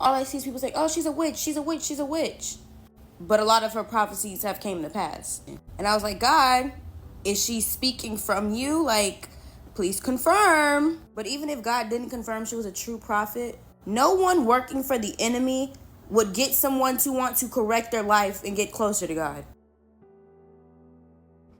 all I see is people say, oh, she's a witch, she's a witch, she's a witch. But a lot of her prophecies have came to pass. And I was like, God, is she speaking from you? Like, please confirm. But even if God didn't confirm she was a true prophet, no one working for the enemy would get someone to want to correct their life and get closer to God.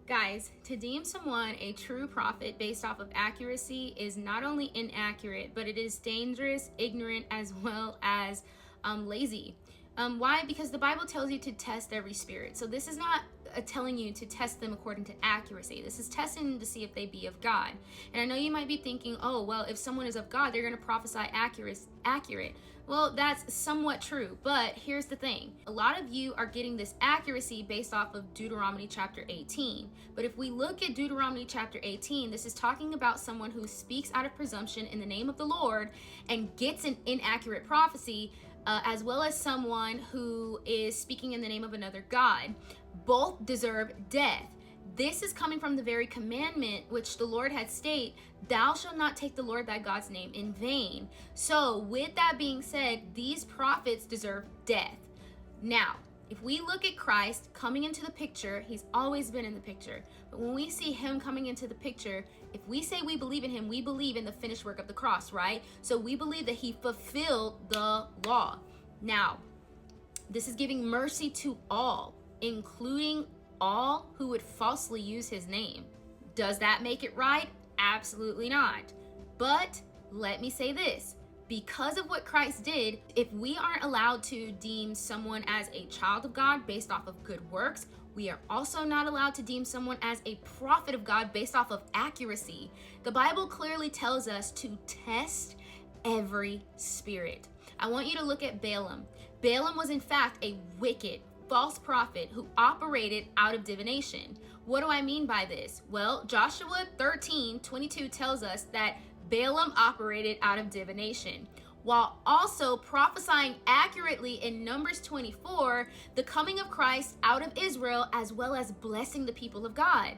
Guys, to deem someone a true prophet based off of accuracy is not only inaccurate, but it is dangerous, ignorant, as well as lazy. Why? Because the Bible tells you to test every spirit. So this is not telling you to test them according to accuracy. This is testing them to see if they be of God. And I know you might be thinking, oh, well, if someone is of God, they're going to prophesy accurate. Well, that's somewhat true, but here's the thing. A lot of you are getting this accuracy based off of Deuteronomy chapter 18. But if we look at Deuteronomy chapter 18, this is talking about someone who speaks out of presumption in the name of the Lord and gets an inaccurate prophecy, as well as someone who is speaking in the name of another God. Both deserve death. This is coming from the very commandment which the Lord had stated, thou shalt not take the Lord thy God's name in vain. So with that being said, these prophets deserve death. Now, if we look at Christ coming into the picture, he's always been in the picture. But when we see him coming into the picture, if we say we believe in him, we believe in the finished work of the cross, right? So we believe that he fulfilled the law. Now, this is giving mercy to all, including all who would falsely use his name. Does that make it right? Absolutely not. But let me say this. Because of what Christ did, if we aren't allowed to deem someone as a child of God based off of good works, we are also not allowed to deem someone as a prophet of God based off of accuracy. The Bible clearly tells us to test every spirit. I want you to look at Balaam. Balaam was in fact a wicked, false prophet who operated out of divination. What do I mean by this? Well, Joshua 13:22 tells us that Balaam operated out of divination, while also prophesying accurately in Numbers 24, the coming of Christ out of Israel, as well as blessing the people of God.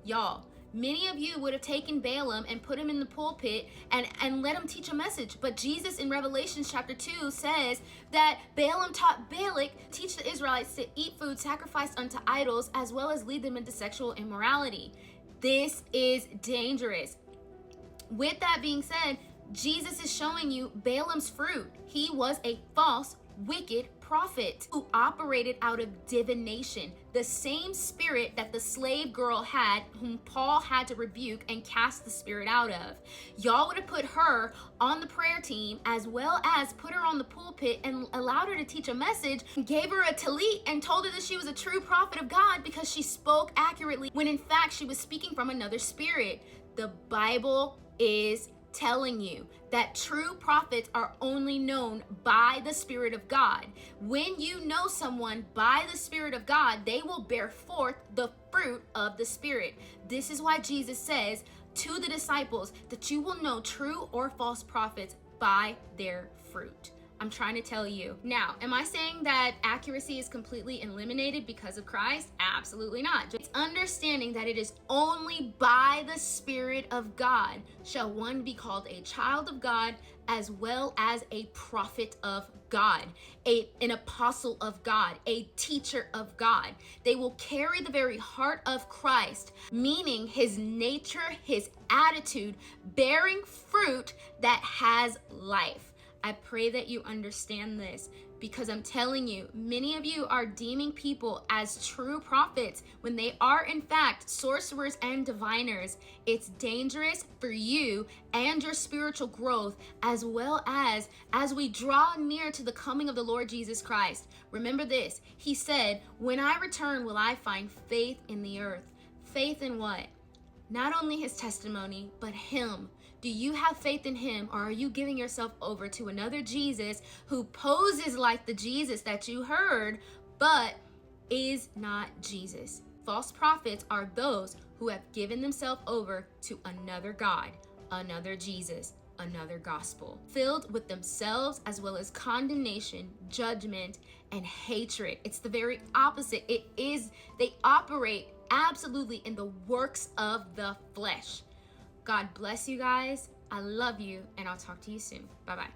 Y'all, many of you would have taken Balaam and put him in the pulpit and let him teach a message. But Jesus in Revelation chapter 2 says that Balaam taught Balak, teach the Israelites to eat food sacrificed unto idols, as well as lead them into sexual immorality. This is dangerous. With that being said, Jesus is showing you Balaam's fruit. He was a false, wicked prophet who operated out of divination, the same spirit that the slave girl had, whom Paul had to rebuke and cast the spirit out of. Y'all would have put her on the prayer team, as well as put her on the pulpit and allowed her to teach a message, gave her a talit and told her that she was a true prophet of God because she spoke accurately, when in fact she was speaking from another spirit. The Bible is telling you that true prophets are only known by the Spirit of God. When you know someone by the Spirit of God, they will bear forth the fruit of the Spirit. This is why Jesus says to the disciples that you will know true or false prophets by their fruit. I'm trying to tell you. Now, am I saying that accuracy is completely eliminated because of Christ? Absolutely not. It's understanding that it is only by the Spirit of God shall one be called a child of God, as well as a prophet of God, an apostle of God, a teacher of God. They will carry the very heart of Christ, meaning his nature, his attitude, bearing fruit that has life. I pray that you understand this, because I'm telling you, many of you are deeming people as true prophets when they are in fact sorcerers and diviners. It's dangerous for you and your spiritual growth, as well as we draw near to the coming of the Lord Jesus Christ. Remember this, he said, when I return will I find faith in the earth. Faith in what? Not only his testimony, but him. Do you have faith in him, or are you giving yourself over to another Jesus who poses like the Jesus that you heard, but is not Jesus? False prophets are those who have given themselves over to another God, another Jesus, another gospel, filled with themselves as well as condemnation, judgment, and hatred. It's the very opposite. They operate absolutely in the works of the flesh. God bless you guys. I love you, and I'll talk to you soon. Bye-bye.